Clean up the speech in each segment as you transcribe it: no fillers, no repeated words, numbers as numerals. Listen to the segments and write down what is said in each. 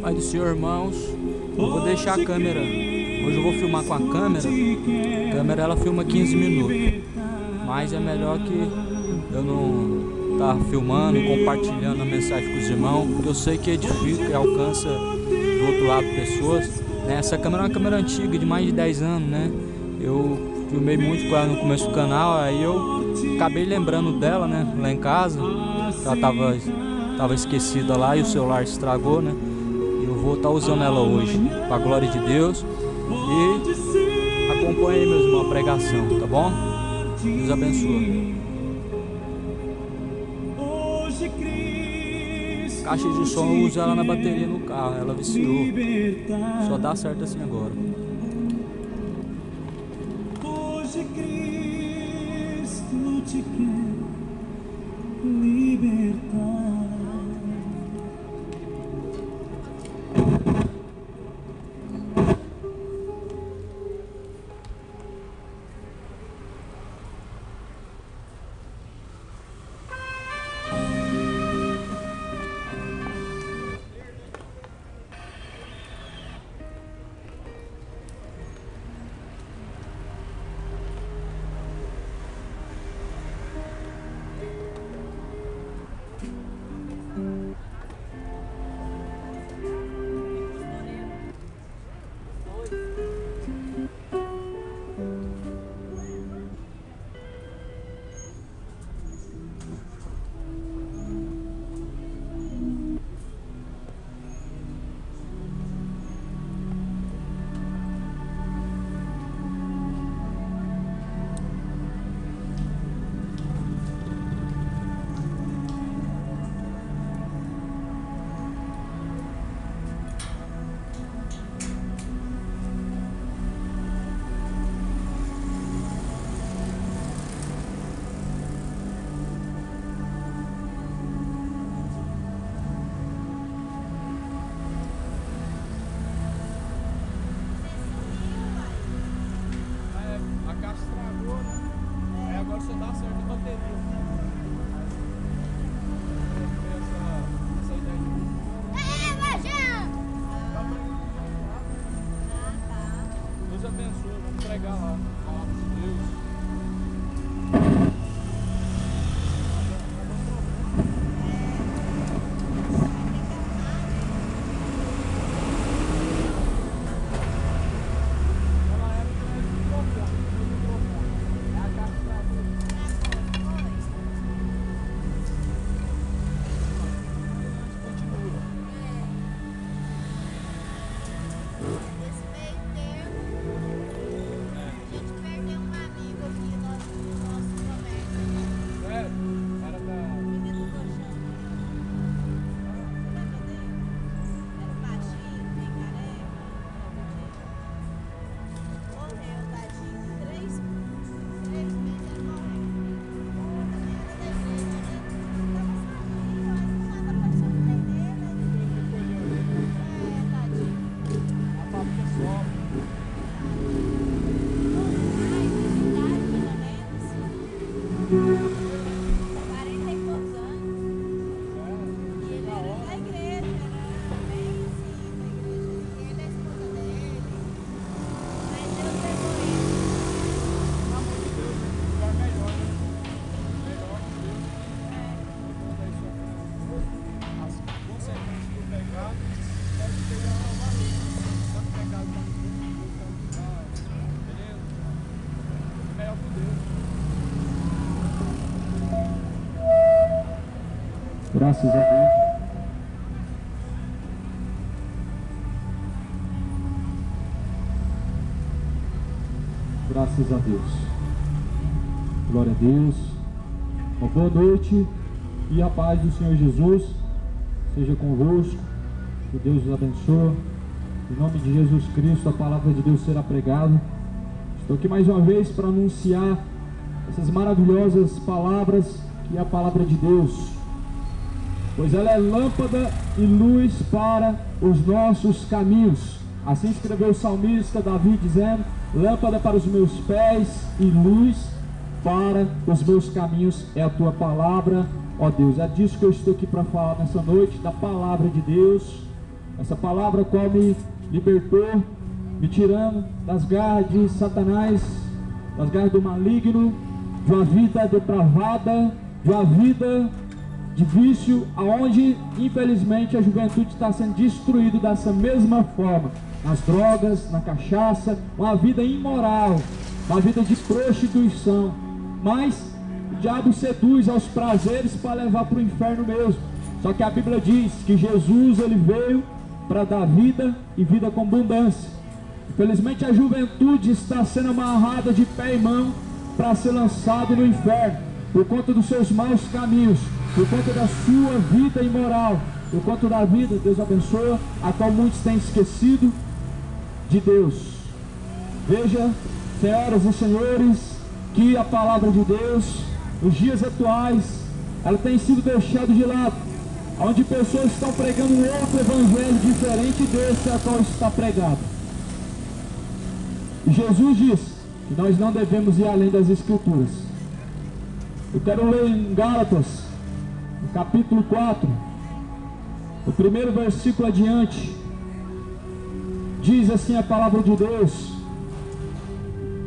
Pai do Senhor, irmãos, eu vou deixar a câmera. Hoje eu vou filmar com a câmera. A câmera ela filma 15 minutos. Mas é melhor que eu não estar filmando e compartilhando a mensagem com os irmãos, porque eu sei que edifica e alcança do outro lado pessoas. Né? Essa câmera é uma câmera antiga, de mais de 10 anos, né? Eu filmei muito com ela no começo do canal, aí eu acabei lembrando dela, né? Lá em casa. Ela tava esquecida lá e o celular estragou, né? E eu vou estar usando ela hoje, para a glória de Deus. E acompanhe aí, meus irmãos, a pregação, tá bom? Deus abençoe. Caixa de som eu uso ela na bateria no carro, ela viciou. Só dá certo assim agora. Hoje Cristo te quer libertar. Graças a Deus. Graças a Deus. Glória a Deus. Uma boa noite e a paz do Senhor Jesus seja convosco. Que Deus os abençoe. Em nome de Jesus Cristo, a palavra de Deus será pregada. Estou aqui mais uma vez para anunciar essas maravilhosas palavras que é a palavra de Deus. Pois ela é lâmpada e luz para os nossos caminhos. Assim escreveu o salmista Davi, dizendo: lâmpada para os meus pés e luz para os meus caminhos é a tua palavra, ó Deus. É disso que eu estou aqui para falar nessa noite, da palavra de Deus. essa palavra qual me libertou, me tirando das garras de Satanás, das garras do maligno, de uma vida depravada, de uma vida de vício, aonde infelizmente a juventude está sendo destruída dessa mesma forma, nas drogas, na cachaça, uma vida imoral, uma vida de prostituição. Mas o diabo seduz aos prazeres para levar para o inferno mesmo. Só que a Bíblia diz que Jesus ele veio para dar vida e vida com abundância. Infelizmente a juventude está sendo amarrada de pé e mão para ser lançado no inferno, por conta dos seus maus caminhos, por conta da sua vida imoral, por conta da vida, Deus abençoa, a qual muitos têm esquecido de Deus. Veja, senhoras e senhores, que a palavra de Deus, nos dias atuais, ela tem sido deixada de lado, onde pessoas estão pregando um outro evangelho diferente desse a qual está pregado. E Jesus diz que nós não devemos ir além das Escrituras. Eu quero ler em Gálatas, no capítulo 4, o primeiro versículo adiante. Diz assim a palavra de Deus: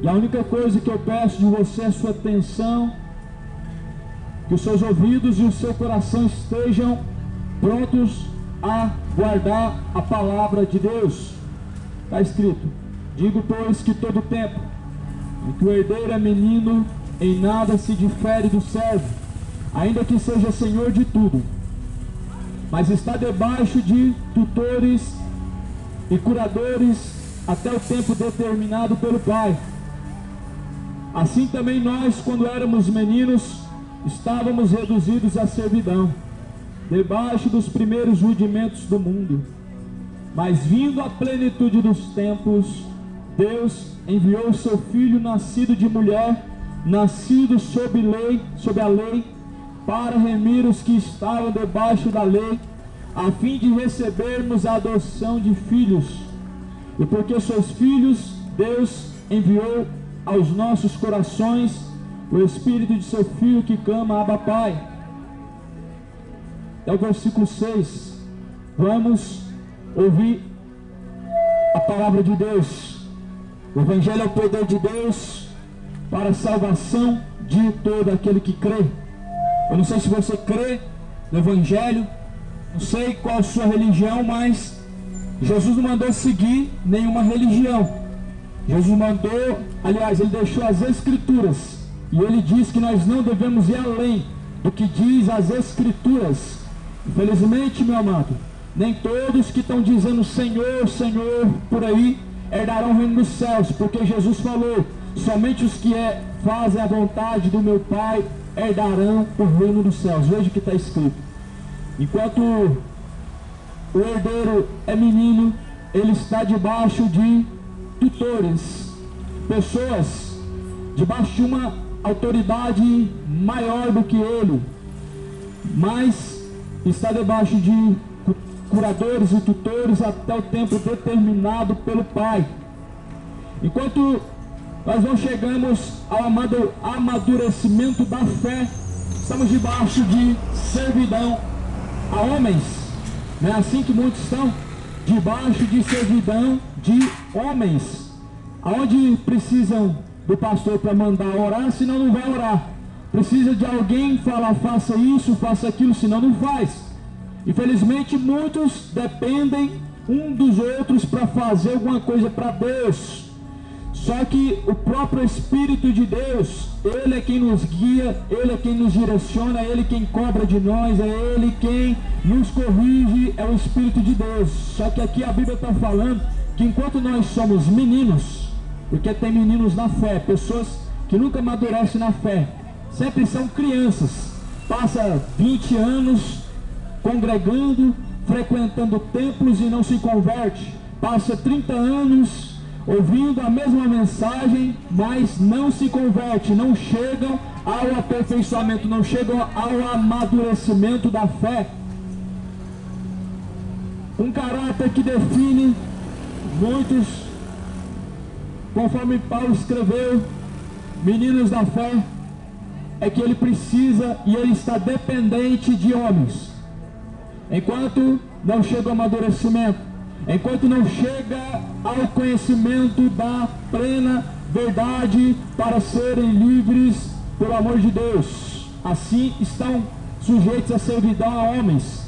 e a única coisa que eu peço de você é a sua atenção, que os seus ouvidos e o seu coração estejam prontos a guardar a palavra de Deus. Está escrito: digo, pois, que todo tempo em que o herdeiro é menino, em nada se difere do servo, ainda que seja senhor de tudo, mas está debaixo de tutores e curadores até o tempo determinado pelo Pai. Assim também nós, quando éramos meninos, estávamos reduzidos à servidão, debaixo dos primeiros rudimentos do mundo. Mas vindo a plenitude dos tempos, Deus enviou o seu Filho, nascido de mulher, nascido sob a lei, para remir os que estavam debaixo da lei, a fim de recebermos a adoção de filhos. E porque sois filhos, Deus enviou aos nossos corações o Espírito de seu Filho, que clama: Abba, Pai. É o versículo 6. Vamos ouvir a palavra de Deus. O Evangelho é o poder de Deus para a salvação de todo aquele que crê. Eu não sei se você crê no Evangelho, não sei qual a sua religião, mas Jesus não mandou seguir nenhuma religião. Jesus mandou, aliás, ele deixou as Escrituras, e ele diz que nós não devemos ir além do que diz as Escrituras. Infelizmente, meu amado, nem todos que estão dizendo Senhor, Senhor por aí herdarão o reino dos céus, porque Jesus falou: somente os que fazem a vontade do meu Pai herdarão o reino dos céus. Veja o que está escrito: enquanto o herdeiro é menino, ele está debaixo de tutores, pessoas debaixo de uma autoridade maior do que ele, mas está debaixo de curadores e tutores até o tempo determinado pelo Pai. Enquanto nós não chegamos ao amadurecimento da fé, estamos debaixo de servidão a homens. Não é assim que muitos estão? Debaixo de servidão de homens, aonde precisam do pastor para mandar orar, senão não vai orar. Precisa de alguém falar: faça isso, faça aquilo, senão não faz. Infelizmente muitos dependem um dos outros para fazer alguma coisa para Deus. Só que o próprio Espírito de Deus, Ele é quem nos guia, Ele é quem nos direciona, é Ele quem cobra de nós, é Ele quem nos corrige, é o Espírito de Deus. Só que aqui a Bíblia está falando que enquanto nós somos meninos, porque tem meninos na fé, pessoas que nunca amadurecem na fé, sempre são crianças, passa 20 anos congregando, frequentando templos e não se converte, passa 30 anos ouvindo a mesma mensagem, mas não se converte, não chegam ao aperfeiçoamento, não chegam ao amadurecimento da fé. Um caráter que define muitos, conforme Paulo escreveu, meninos da fé, é que ele precisa e ele está dependente de homens. Enquanto não chega ao amadurecimento, enquanto não chega ao conhecimento da plena verdade para serem livres pelo amor de Deus, assim estão sujeitos a servidão a homens,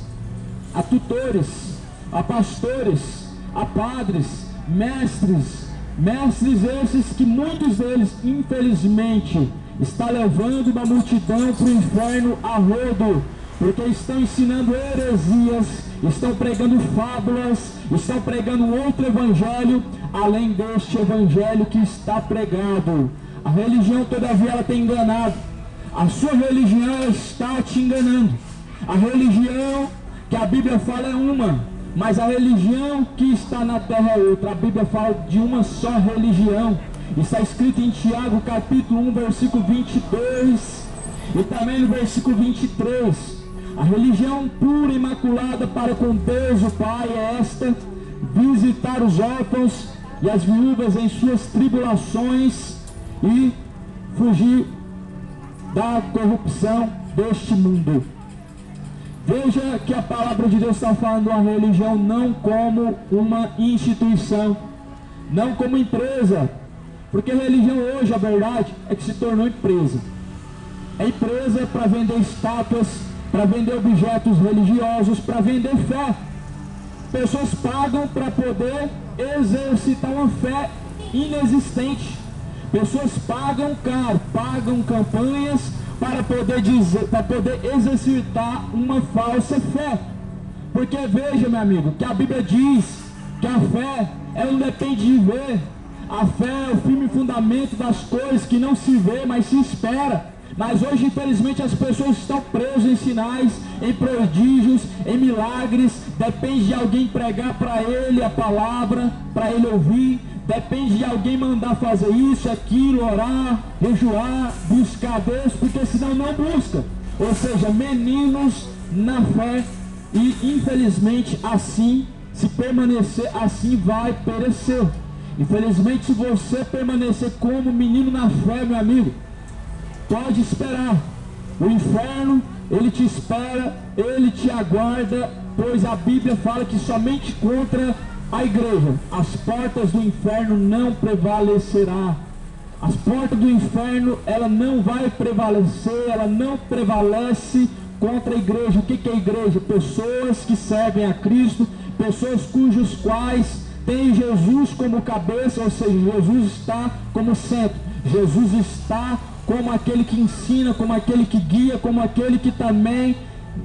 a tutores, a pastores, a padres, mestres esses que muitos deles, infelizmente, está levando uma multidão para o inferno a rodo, porque estão ensinando heresias, estão pregando fábulas, estão pregando outro evangelho, além deste evangelho que está pregado. A religião, todavia, ela tem enganado. A sua religião está te enganando. A religião que a Bíblia fala é uma, mas a religião que está na terra é outra. A Bíblia fala de uma só religião. Está escrito em Tiago capítulo 1, versículo 22 e também no versículo 23. A religião pura e imaculada para com Deus o Pai é esta: visitar os órfãos e as viúvas em suas tribulações e fugir da corrupção deste mundo. Veja que a palavra de Deus está falando a religião não como uma instituição, não como empresa, porque a religião hoje, a verdade, é que se tornou empresa. É empresa para vender estátuas, para vender objetos religiosos, para vender fé. Pessoas pagam para poder exercitar uma fé inexistente. Pessoas pagam caro, pagam campanhas para poder exercitar uma falsa fé. Porque veja, meu amigo, que a Bíblia diz que a fé, ela não depende de ver. A fé é o firme fundamento das coisas que não se vê, mas se espera. Mas hoje, infelizmente, as pessoas estão presas em sinais, em prodígios, em milagres. Depende de alguém pregar para ele a palavra, para ele ouvir. Depende de alguém mandar fazer isso, aquilo, orar, jejuar, buscar a Deus, porque senão não busca. Ou seja, meninos na fé, e infelizmente assim, se permanecer assim, vai perecer. Infelizmente, se você permanecer como menino na fé, meu amigo, pode esperar. O inferno, ele te espera, ele te aguarda, pois a Bíblia fala que somente contra a igreja as portas do inferno não prevalecerá. As portas do inferno, ela não vai prevalecer, ela não prevalece contra a igreja. O que é a igreja? Pessoas que servem a Cristo, pessoas cujos quais têm Jesus como cabeça, ou seja, Jesus está como centro, Jesus está como aquele que ensina, como aquele que guia, como aquele que também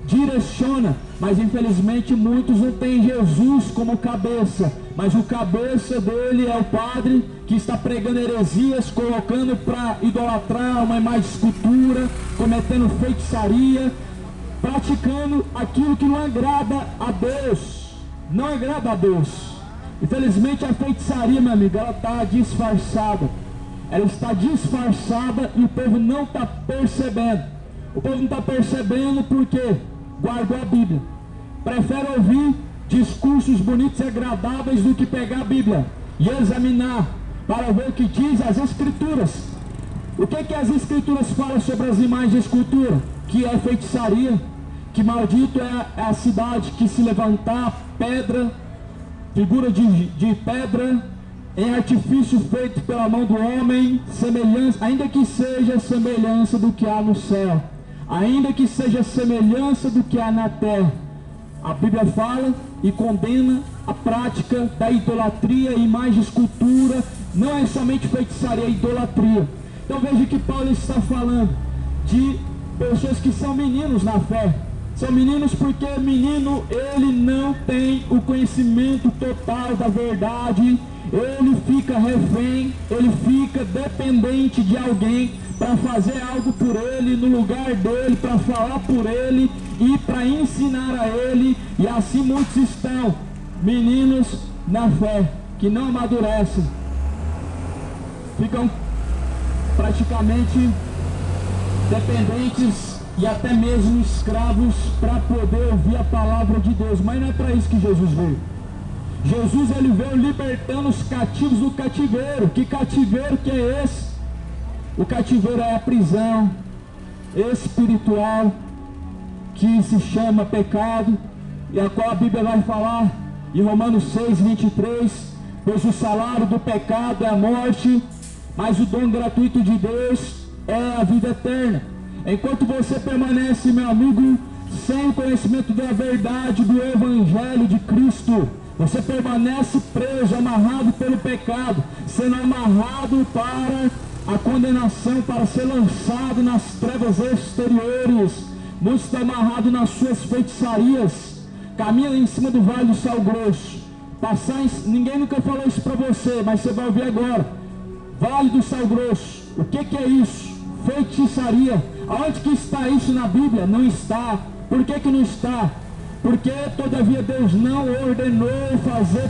direciona. Mas infelizmente muitos não têm Jesus como cabeça, mas o cabeça dele é o padre que está pregando heresias, colocando para idolatrar uma imagem de escultura, cometendo feitiçaria, praticando aquilo que não agrada a Deus. Não agrada a Deus. Infelizmente a feitiçaria, meu amigo, ela está disfarçada. Ela está disfarçada e o povo não está percebendo. O povo não está percebendo porque guardou a Bíblia. Prefere ouvir discursos bonitos e agradáveis do que pegar a Bíblia e examinar para ver o que diz as Escrituras. O que as Escrituras falam sobre as imagens de escultura? Que é feitiçaria, que maldito é a cidade que se levantar pedra, figura de pedra, em artifício feito pela mão do homem, semelhança, ainda que seja semelhança do que há no céu, ainda que seja semelhança do que há na terra. A Bíblia fala e condena a prática da idolatria, imagem de escultura. Não é somente feitiçaria, é idolatria. Então veja que Paulo está falando de pessoas que são meninos na fé. São meninos porque menino, ele não tem o conhecimento total da verdade. Ele fica refém, ele fica dependente de alguém para fazer algo por ele, no lugar dele, para falar por ele e para ensinar a ele. E assim muitos estão, meninos na fé, que não amadurecem, ficam praticamente dependentes e até mesmo escravos para poder ouvir a palavra de Deus. Mas não é para isso que Jesus veio. Jesus, ele veio libertando os cativos do cativeiro. Que cativeiro que é esse? O cativeiro é a prisão espiritual que se chama pecado e a qual a Bíblia vai falar em Romanos 6, 23, pois o salário do pecado é a morte, mas o dom gratuito de Deus é a vida eterna. Enquanto você permanece, meu amigo, sem o conhecimento da verdade do Evangelho de Cristo, você permanece preso, amarrado pelo pecado, sendo amarrado para a condenação, para ser lançado nas trevas exteriores. Muitos estão amarrados nas suas feitiçarias, caminha em cima do vale do sal grosso. Ninguém nunca falou isso para você, mas você vai ouvir agora. Vale do sal grosso, o que é isso? Feitiçaria. Aonde que está isso na Bíblia? Não está. Por que não está? Porque todavia Deus não ordenou fazer